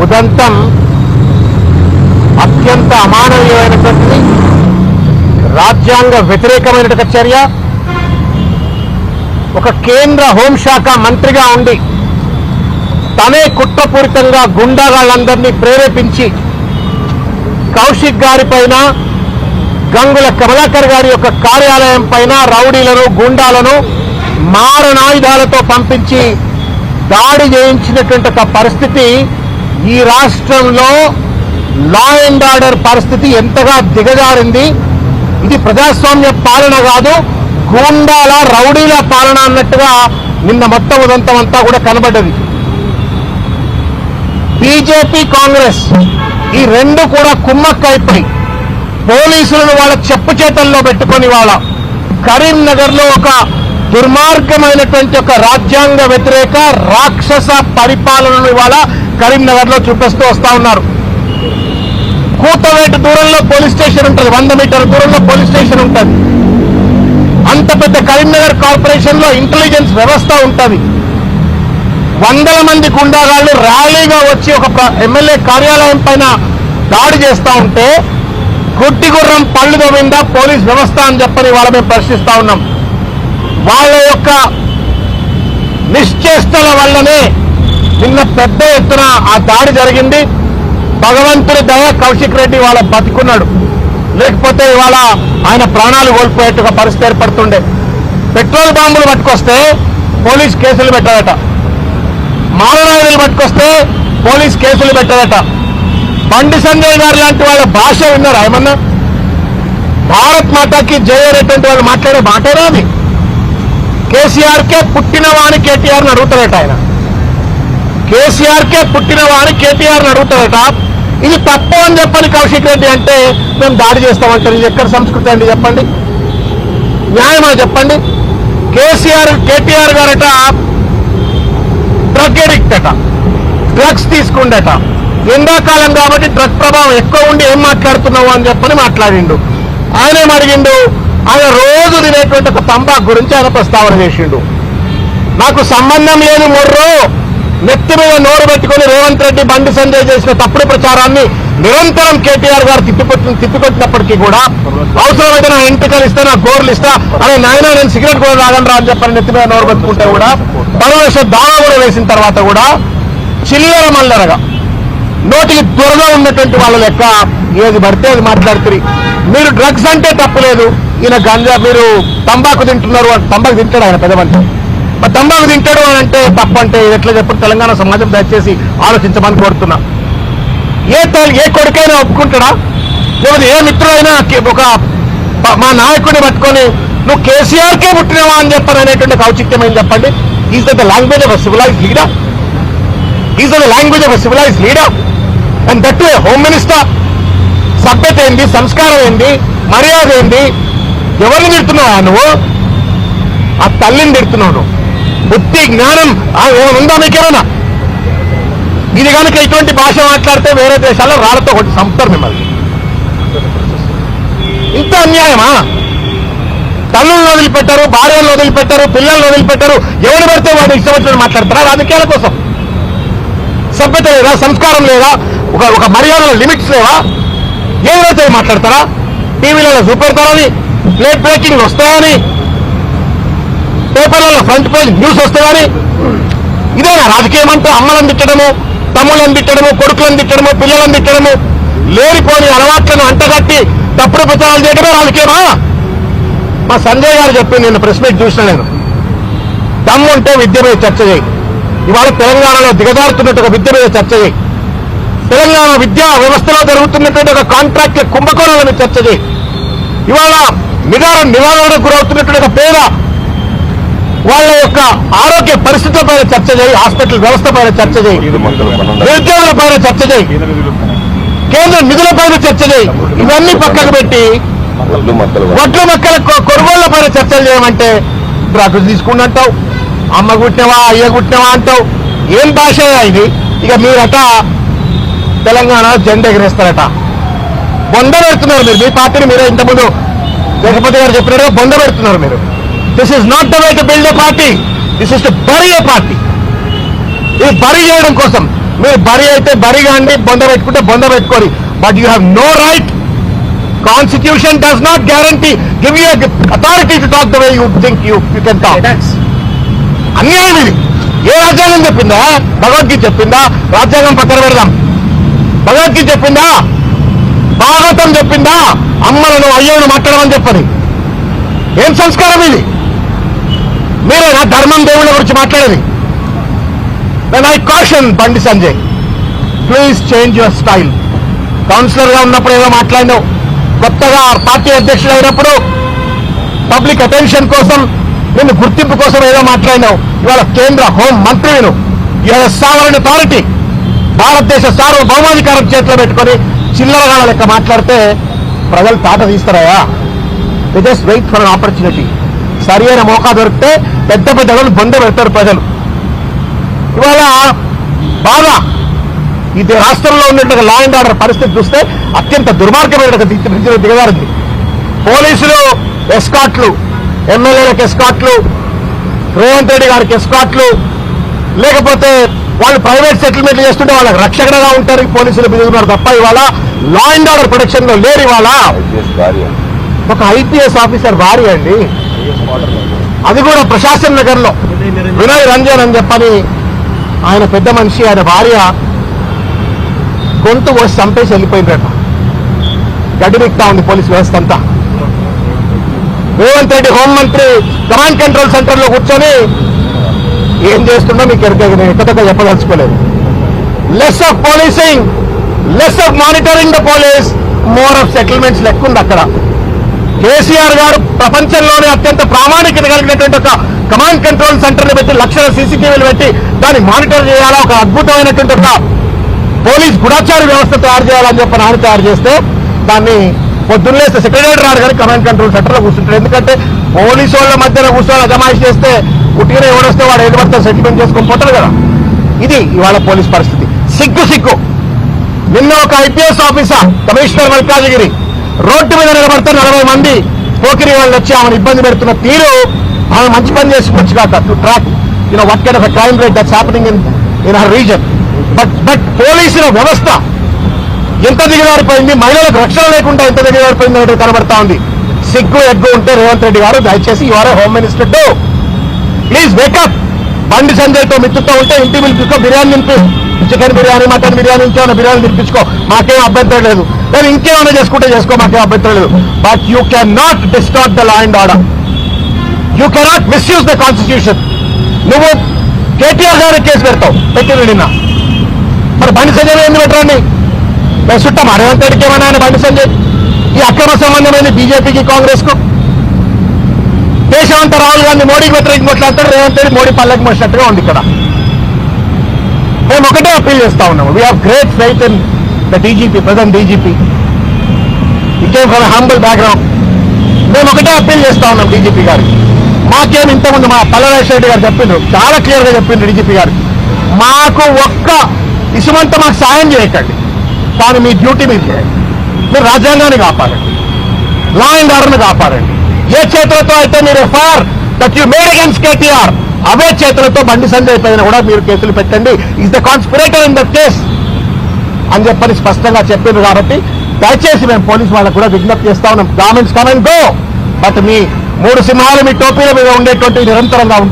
ఉదంతం అత్యంత అమానవీయమైనటువంటిది, రాజ్యాంగ వ్యతిరేకమైన చర్య. ఒక కేంద్ర హోంశాఖ మంత్రిగా ఉండి తనే కుట్రపూరితంగా గుండాగాళ్ళందరినీ ప్రేరేపించి కౌశిక్ గారి పైన, గంగుల కమలాకర్ గారి యొక్క కార్యాలయం పైన రౌడీలను, గుండాలను మారణాయుధాలతో పంపించి దాడి చేయించినటువంటి ఒక పరిస్థితి ఈ రాష్ట్రంలో లా అండ్ ఆర్డర్ పరిస్థితి ఎంతగా దిగజారింది. ఇది ప్రజాస్వామ్య పాలన కాదు, గూండాల రౌడీల పాలన అన్నట్టుగా నిన్న మొత్తం ఉదంతం అంతా కూడా కనబడ్డది. బీజేపీ, కాంగ్రెస్ ఈ రెండు కూడా కుమ్మక్కైపోయి పోలీసులను వాళ్ళ చెప్పు చేతల్లో పెట్టుకొని వాళ్ళ కరీంనగర్ లో ఒక దుర్మార్గమైనటువంటి ఒక రాజ్యాంగ వ్యతిరేక రాక్షస పరిపాలనను ఇవాళ కరీంనగర్ లో చూపిస్తూ వస్తా ఉన్నారు. కూతవేటు దూరంలో పోలీస్ స్టేషన్ ఉంటుంది, 100 మీటర్ల దూరంలో పోలీస్ స్టేషన్ ఉంటుంది. అంత పెద్ద కరీంనగర్ కార్పొరేషన్ లో ఇంటెలిజెన్స్ వ్యవస్థ ఉంటుంది. వందల మంది గుండాగాళ్లు ర్యాలీగా వచ్చి ఒక ఎమ్మెల్యే కార్యాలయం పైన దాడి చేస్తా ఉంటే గుడ్డి గుర్రం పళ్ళు తోమిందా పోలీస్ వ్యవస్థ అని చెప్పని వాళ్ళ మేము ప్రశ్నిస్తా ఉన్నాం. వాళ్ళ యొక్క నిశ్చేష్టల వల్లనే నిన్న పెద్ద ఎత్తున ఆ దాడి జరిగింది. భగవంతుడి దయ కౌశిక్ రెడ్డి వాళ్ళ బతికున్నాడు, లేకపోతే ఇవాళ ఆయన ప్రాణాలు కోల్పోయేట్టుగా పరిస్థితి ఏర్పడుతుండే. పెట్రోల్ బాంబులు పట్టుకొస్తే పోలీస్ కేసులు పెట్టారట, మారణాయుధాలు పట్టుకొస్తే పోలీస్ కేసులు పెట్టారట. బండి సంజయ్ గారు లాంటి వాళ్ళ భాష విన్నారా ఏమన్నా? భారత్ మాతాకి జై అనేటువంటి వాళ్ళు మాట్లాడే మాటేనా అది? కేసీఆర్కే పుట్టినవాని కేటీఆర్ని అడుగుతారట ఆయన. కేసీఆర్కే పుట్టినవాని కేటీఆర్ని అడుగుతారట. ఇది తప్పు అని చెప్పని కౌశిక్ రెడ్డి అంటే మేము దాడి చేస్తామంటారు. ఇది ఎక్కడ సంస్కృతి అండి చెప్పండి? న్యాయమా చెప్పండి? కేటీఆర్ గారట డ్రగ్ ఎడిక్ట్ అట, డ్రగ్స్ తీసుకుండట. ఎండాకాలం కాబట్టి డ్రగ్ ప్రభావం ఎక్కువ ఉండి ఏం మాట్లాడుతున్నావు అని చెప్పని మాట్లాడిండు. ఆయనేం అడిగిండు? ఆయన రోజు తినేటువంటి ఒక తంబాకు గురించి ఆయన ప్రస్తావన చేసిండు. నాకు సంబంధం లేదు మొర్రో, నెత్తి మీద నోరు పెట్టుకుని రేవంత్ రెడ్డి, బండి సంజయ్ చేసిన తప్పుడు ప్రచారాన్ని నిరంతరం కేటీఆర్ గారు తిప్పికొట్టినప్పటికీ కూడా అవసరమైతే నా ఎంపికలు ఇస్తా, నా గోర్లు ఇస్తా, అదే నాయన నేను సిగరెట్ కూడా తాగను అని చెప్పని నెత్తి మీద నోరు పెట్టుకుంటే కూడా పరవేశ దావా కూడా వేసిన తర్వాత కూడా చిల్లర మల్లరగా నోటికి త్వరగా ఉన్నటువంటి వాళ్ళ లెక్క ఏది పడితే అది మాట్లాడుతుంది. మీరు డ్రగ్స్ అంటే తప్పులేదు, ఈయన గంజా, మీరు తంబాకు తింటున్నారు, తంబాకు తింటాడు ఆయన పెద్దమంటే, మరి తంబాకు తింటాడు అని అంటే తప్పు అంటే ఎట్లా చెప్పండి? తెలంగాణ సమాజం దయచేసి ఆలోచించమని కోరుతున్నా. ఏ కొడుకైనా ఒప్పుకుంటాడా? లేదా ఏ మిత్రుడైనా ఒక మా నాయకుడిని పట్టుకొని నువ్వు కేసీఆర్కే పుట్టినవా అని చెప్పని అనేటువంటి ఔచిత్యం ఏం చెప్పండి? Is the language of civilised leader? Is the language of civilised leader? And that home minister. సభ్యత ఏంది, సంస్కారం ఏంది, మర్యాద ఏంది? ఎవరిని తిడుతున్నావా నువ్వు? ఆ తల్లిని తిడుతున్నావు. బుద్ధి జ్ఞానం ఉందా మీకేమన్నా? ఇది కనుక ఇటువంటి భాష మాట్లాడితే వేరే దేశాల్లో రాళ్లతో కొట్టి చంపుతారు మిమ్మల్ని. ఇంత అన్యాయమా? తల్లులను వదిలిపెట్టారు, భార్యలను వదిలిపెట్టారు, పిల్లలను వదిలిపెట్టారు. ఎవరు పడితే వాడు ఇష్టం వచ్చినట్టు మాట్లాడతారా? రాజకీయాల కోసం సభ్యత లేదా, సంస్కారం లేదా, ఒక మర్యాదల లిమిట్స్ లేవా? ఏదైతే మాట్లాడతారా? టీవీలలో చూపెడతారని, ప్లేట్ బ్రేకింగ్ వస్తాయని, పేపర్లలో ఫ్రంట్ పేజ్ న్యూస్ వస్తాయని. ఇదేనా రాజకీయం అంటే? అమ్మలను తిట్టడము, తమ్ముళ్ళని తిట్టడము, కొడుకులను తిట్టడము, పిల్లలను తిట్టడము, లేనిపోని అలవాట్లను అంటగట్టి తప్పుడు ప్రచారాలు చేయడమే రాజకీయమా? మా సంజయ్ గారు చెప్పింది, నేను ప్రెస్ మీట్ చూసిన, నేను దమ్ము ఉంటే విద్య మీద చర్చ చేయి. ఇవాళ తెలంగాణలో దిగజారుతున్నట్టు ఒక విద్య మీద చర్చ చేయి. తెలంగాణ విద్యా వ్యవస్థలో జరుగుతున్నటువంటి ఒక కాంట్రాక్ట్ల కుంభకోణాల మీద చర్చ చేయి. ఇవాళ నివారణకు గురవుతున్నటువంటి ఒక పేద వాళ్ళ యొక్క ఆరోగ్య పరిస్థితుల పైన చర్చ చేయి. హాస్పిటల్ వ్యవస్థ పైన చర్చ చేయి. నిరుద్యోగుల పైన చర్చ చేయి. కేంద్ర నిధుల పైన చర్చ చేయి. ఇవన్నీ పక్కకు పెట్టి వడ్ల మొక్కల కొనుగోళ్ల పైన చర్చలు చేయమంటే డ్రగ్స్ తీసుకుంటావు, అమ్మ గుట్టినవా, అయ్య గుట్టినవా అంటావు. ఏం భాష ఇది? ఇక మీరట తెలంగాణ జెండా ఎగిరేస్తారట, బొంద పెడుతున్నారు మీరు. మీ పార్టీని మీరే ఇంతకుముందు జగపతి గారు చెప్పినట్టుగా బొంద పెడుతున్నారు మీరు. This is not the way to build a party, this is to bury a party. ఇది బరీ చేయడం కోసం మీరు బరి అయితే బరిగా అండి, బొంద పెట్టుకుంటే బొంద పెట్టుకోరి. But you have no right. Constitution does not guarantee, give you authority to talk the way you think you can talk. అన్యాయం ఇది. ఏ రాజ్యాంగం చెప్పిందా? భగవద్గీత చెప్పిందా? రాజ్యాంగం పక్కన పెడదాం. భగవద్గీత చెప్పిందా? భాగవతం చెప్పిందా? అమ్మలను అయ్యను మాట్లాడమని చెప్పని. ఏం సంస్కారం ఇది? మీరేనా ధర్మం దేవుళ్ళ గురించి మాట్లాడేది? Then I caution Bandi Sanjay, please change your style. Councillor గా ఉన్నప్పుడు ఏదో మాట్లాడినావు, కొత్తగా పార్టీ అధ్యక్షుడు అయినప్పుడు పబ్లిక్ అటెన్షన్ కోసం, నిన్ను గుర్తింపు కోసం ఏదో మాట్లాడినావు. ఇవాళ కేంద్ర హోం మంత్రిను, యు హావ్ సావరెన్ అథారిటీ, భారతదేశ సార్వభౌమాధికారం చేతిలో పెట్టుకొని చిల్లరగా లెక్క మాట్లాడితే ప్రజలు తాట తీస్తారయా? They just wait for an opportunity. సరి అయిన మోకా దొరికితే పెద్ద పెద్ద బొంద పెడతారు ప్రజలు. ఇవాళ బాగా ఇది రాష్ట్రంలో ఉన్నట్టుగా లా అండ్ ఆర్డర్ పరిస్థితి చూస్తే అత్యంత దుర్మార్గమైన దిగజారింది. పోలీసులు ఎస్కాట్లు, ఎమ్మెల్యేలకు ఎస్కాట్లు, రేవంత్ రెడ్డి గారికి ఎస్కాట్లు, లేకపోతే వాళ్ళు ప్రైవేట్ సెటిల్మెంట్లు చేస్తుంటే వాళ్ళకి రక్షణగా ఉంటారు పోలీసులు బిగుతున్నారు తప్ప ఇవాళ లా అండ్ ఆర్డర్ ప్రొటెక్షన్ లో లేరు. ఇవాళ ఒక ఐపీఎస్ ఆఫీసర్ భార్య అండి, అది కూడా ప్రశాసన్ నగర్ లో వినయ్ రంజన్ అని చెప్పని ఆయన పెద్ద మనిషి, ఆయన భార్య గొంతు కోసి చంపేసి వెళ్ళిపోయిందట. గడ్డి మిక్తా ఉంది పోలీస్ వ్యవస్థ అంతా. రేవంత్ రెడ్డి హోంమంత్రి కమాండ్ కంట్రోల్ సెంటర్ లో కూర్చొని ఏం చేస్తుండో మీకు ఎక్కడెక్కడ చెప్పదలుచుకోలేదు. Less of policing, less of monitoring the police, more of settlements లెక్క ఉంది అక్కడ. కేసీఆర్ గారు ప్రపంచంలోనే అత్యంత ప్రామాణికత కలిగినటువంటి ఒక కమాండ్ కంట్రోల్ సెంటర్ ని పెట్టి లక్షల సీసీటీవీలు పెట్టి దాన్ని మానిటర్ చేయాలా, ఒక అద్భుతమైనటువంటి ఒక పోలీస్ గుడాచారి వ్యవస్థ తయారు చేయాలని చెప్పి ఆయన తయారు చేస్తే దాన్ని పొద్దున్నేస్తే సెక్రటరీ రాడు కానీ కమాండ్ కంట్రోల్ సెంటర్ లో కూర్చుంటారు. ఎందుకంటే పోలీసు వాళ్ళ మధ్యన కూర్చొని అజమాయిషి చేస్తే ఉట్టిగా ఎవడొస్తే వాడు ఏడు పడితే సెటిల్మెంట్ చేసుకొని పోతారు కదా. ఇది ఇవాళ పోలీస్ పరిస్థితి. సిగ్గు. నిన్న ఒక IPS officer commissioner Malkajgiri road మీద నిలబడితే 40 మంది పోకిరి వాళ్ళు వచ్చి ఆమెను ఇబ్బంది పెడుతున్న తీరు, ఆమె మంచి పని చేసుకోవచ్చు కాక to track what kind of a crime rate that's happening in her reason. But పోలీసుల వ్యవస్థ ఎంత దిగజారిపోయింది, మహిళలకు రక్షణ లేకుండా ఎంత దిగజారిపోయింది అనేది కనబడతా ఉంది. సిగ్గు ఎగ్గు ఉంటే రేవంత్ రెడ్డి గారు దయచేసి your home minister to please wake up. బండి సంజయ్తో మిత్రుతో ఉంటే ఇంటి పిలిపించుకో, బిర్యానీ తినిపి, చికెన్ బిర్యానీ, మటన్ బిర్యానీ, ఇంకేమైనా బిర్యానీ తినిపించుకో, మాకేం అభ్యంతరం లేదు. నేను ఇంకేమైనా చేసుకుంటే చేసుకో, మాకేం అభ్యంతరం లేదు. But you can not distort the law and order, you cannot misuse the constitution. నువ్వు కేటీఆర్ గారికి కేసు పెడతావు, పెట్టింది నిన్న. మరి బండి సంజయ్ ఎందుకు పెట్టరండి? మేము చుట్టామా రేవంత్ రెడ్డికి ఏమన్నా ఆయన బండి సంజయ్? ఈ అక్రమ సంబంధమైంది బీజేపీకి కాంగ్రెస్ కు. దేశమంతా రాహుల్ గాంధీ మోడీకి వ్యతిరేకంగా మాట్లాడతాడు, రేవంత్ రెడ్డి మోడీ పల్లకి మోసినట్టుగా ఉంది ఇక్కడ. మేము ఒకటే అప్పీల్ చేస్తా ఉన్నాము. We have great faith in the DGP, present DGP. It came from humble background. మేము ఒకటే అప్పీల్ చేస్తా ఉన్నాం డీజీపీ గారికి. మాకేం ఇంతకుముందు మా పల్లవేశ్వర రెడ్డి గారు చెప్పిండ్రు, చాలా క్లియర్ గా చెప్పిండ్రు డీజీపీ గారు, మాకు ఒక్క ఇసుమంతా మాకు సాయం చేయకండి, కానీ మీ డ్యూటీ మీరు చేయండి. మీరు రాజ్యాంగాన్ని కాపాడండి, లా అండ్ ఆర్డర్ని కాపాడండి. ఏ చేతులతో అయితే మీరు FIR that you made against KTR, అవే చేతులతో బండి సంజయ్ పైన కూడా మీరు కేసులు పెట్టండి. Is the conspirator in that case అని చెప్పని స్పష్టంగా చెప్పిండ్రు. కాబట్టి దయచేసి మేము పోలీసు వాళ్ళకు కూడా విజ్ఞప్తి చేస్తా ఉన్నాం, governments come and go, but మీ 3 సింహాలు మీ టోపీల మీద ఉండేటువంటి నిరంతరంగా ఉంటాయి.